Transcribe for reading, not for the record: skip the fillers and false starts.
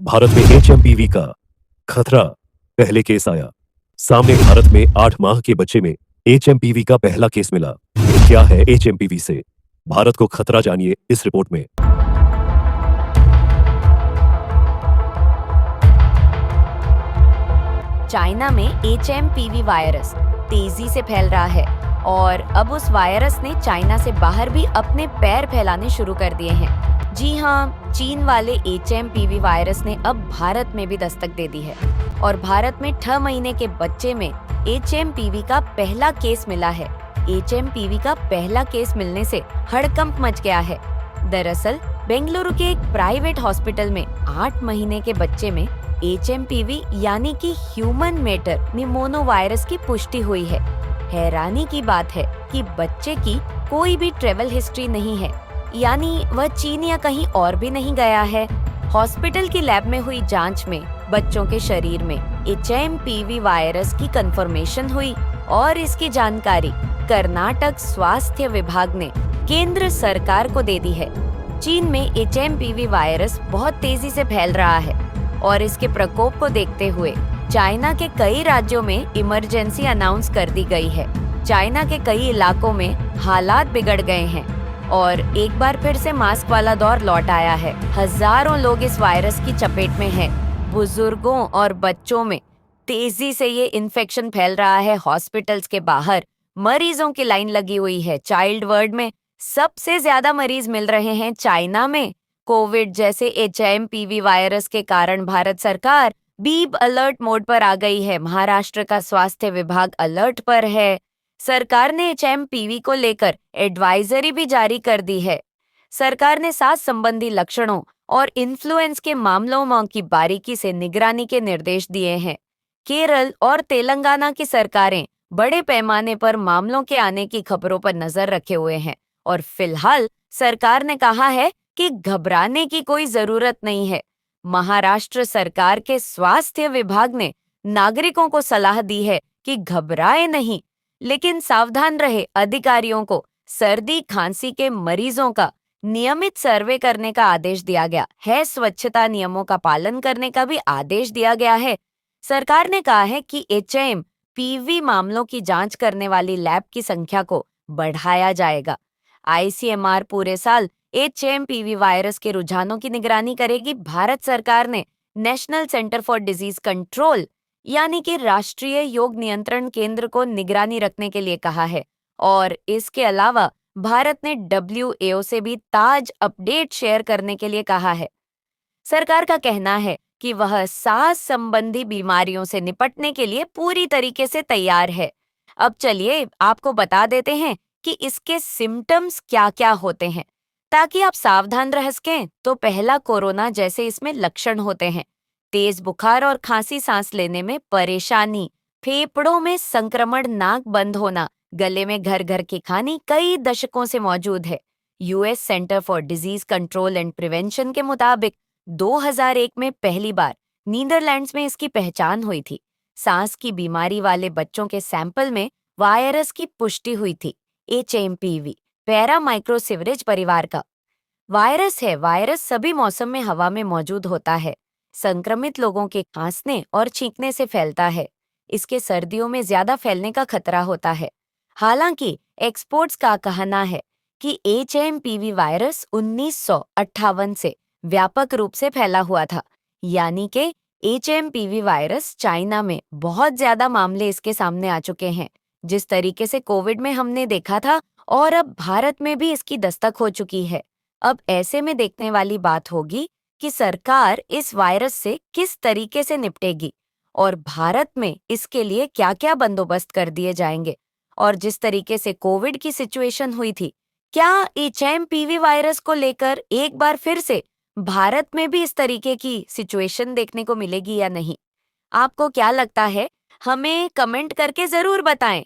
भारत में एचएमपीवी का खतरा, पहले केस आया सामने। भारत में 8 माह के बच्चे में एचएमपीवी का पहला केस मिला। क्या है एचएमपीवी से भारत को खतरा, जानिए इस रिपोर्ट में। चाइना में एचएमपीवी वायरस तेजी से फैल रहा है और अब उस वायरस ने चाइना से बाहर भी अपने पैर फैलाने शुरू कर दिए हैं। जी हाँ, चीन वाले एचएमपीवी वायरस ने अब भारत में भी दस्तक दे दी है और भारत में 6 महीने के बच्चे में एचएमपीवी का पहला केस मिला है। एचएमपीवी का पहला केस मिलने से हड़कंप मच गया है। दरअसल बेंगलुरु के एक प्राइवेट हॉस्पिटल में 8 महीने के बच्चे में एचएमपीवी यानी कि ह्यूमन मेटर निमोनो वायरस की पुष्टि हुई है। हैरानी की बात है कि बच्चे की कोई भी ट्रेवल हिस्ट्री नहीं है, यानी वह चीन या कहीं और भी नहीं गया है। हॉस्पिटल की लैब में हुई जांच में बच्चों के शरीर में एचएमपीवी वायरस की कंफर्मेशन हुई और इसकी जानकारी कर्नाटक स्वास्थ्य विभाग ने केंद्र सरकार को दे दी है। चीन में एचएमपीवी वायरस बहुत तेजी से फैल रहा है और इसके प्रकोप को देखते हुए चाइना के कई राज्यों में इमरजेंसी अनाउंस कर दी गई है। चाइना के कई इलाकों में हालात बिगड़ गए हैं और एक बार फिर से मास्क वाला दौर लौट आया है। हजारों लोग इस वायरस की चपेट में हैं। बुजुर्गों और बच्चों में तेजी से ये इन्फेक्शन फैल रहा है। हॉस्पिटल्स के बाहर मरीजों की लाइन लगी हुई है। चाइल्ड वार्ड में सबसे ज्यादा मरीज मिल रहे हैं चाइना में। कोविड जैसे एचएमपीवी वायरस के कारण भारत सरकार बीप अलर्ट मोड पर आ गई है। महाराष्ट्र का स्वास्थ्य विभाग अलर्ट पर है। सरकार ने एचएमपीवी को लेकर एडवाइजरी भी जारी कर दी है। सरकार ने सांस संबंधी लक्षणों और इन्फ्लुएंस के मामलों की बारीकी से निगरानी के निर्देश दिए हैं। केरल और तेलंगाना की सरकारें बड़े पैमाने पर मामलों के आने की खबरों पर नजर रखे हुए हैं और फिलहाल सरकार ने कहा है कि घबराने की कोई जरूरत नहीं है। महाराष्ट्र सरकार के स्वास्थ्य विभाग ने नागरिकों को सलाह दी है कि घबराए नहीं, लेकिन सावधान रहे। अधिकारियों को सर्दी खांसी के मरीजों का नियमित सर्वे करने का आदेश दिया गया है। स्वच्छता नियमों का पालन करने का भी आदेश दिया गया है। सरकार ने कहा है कि एचएमपीवी मामलों की जांच करने वाली लैब की संख्या को बढ़ाया जाएगा। आईसीएमआर पूरे साल एचएमपीवी वायरस के रुझानों की निगरानी करेगी। भारत सरकार ने national centre for disease control यानी कि राष्ट्रीय योग नियंत्रण केंद्र को निगरानी रखने के लिए कहा है और इसके अलावा भारत ने डब्ल्यूएओ से भी ताज अपडेट शेयर करने के लिए कहा है। सरकार का कहना है कि वह सांस संबंधी बीमारियों से निपटने के लिए पूरी तरीके से तैयार है। अब चलिए आपको बता देते हैं कि इसके सिम्टम्स क्या-क्या होते हैं ताकि आप सावधान रह सकें। तो पहला, कोरोना जैसे इसमें लक्षण होते हैं। तेज बुखार और खांसी, सांस लेने में परेशानी, फेफड़ों में संक्रमण, नाक बंद होना, गले में घर घर की खानी कई दशकों से मौजूद है। US centre for disease control and prevention के मुताबिक 2001 में पहली बार नीदरलैंड्स में इसकी पहचान हुई थी। सांस की बीमारी वाले बच्चों के सैंपल में वायरस की पुष्टि हुई थी। एचएमपीवी पैरामाइक्रोसिवरेज परिवार का वायरस है। वायरस सभी मौसम में हवा में मौजूद होता है। संक्रमित लोगों के खांसने और छींकने से फैलता है। इसके सर्दियों में ज्यादा फैलने का खतरा होता है। हालांकि एक्सपर्ट्स का कहना है कि एचएमपीवी वायरस 1958 से व्यापक रूप से फैला हुआ था, यानी कि एचएमपीवी वायरस चाइना में बहुत ज्यादा मामले इसके सामने आ चुके हैं, जिस तरीके से कोविड में हमने देखा था, और अब भारत में भी इसकी दस्तक हो चुकी है। अब ऐसे में देखने वाली बात होगी कि सरकार इस वायरस से किस तरीके से निपटेगी और भारत में इसके लिए क्या-क्या बंदोबस्त कर दिए जाएंगे। और जिस तरीके से कोविड की सिचुएशन हुई थी, क्या एचएमपीवी वायरस को लेकर एक बार फिर से भारत में भी इस तरीके की सिचुएशन देखने को मिलेगी या नहीं? आपको क्या लगता है? हमें कमेंट करके जरूर बताएं।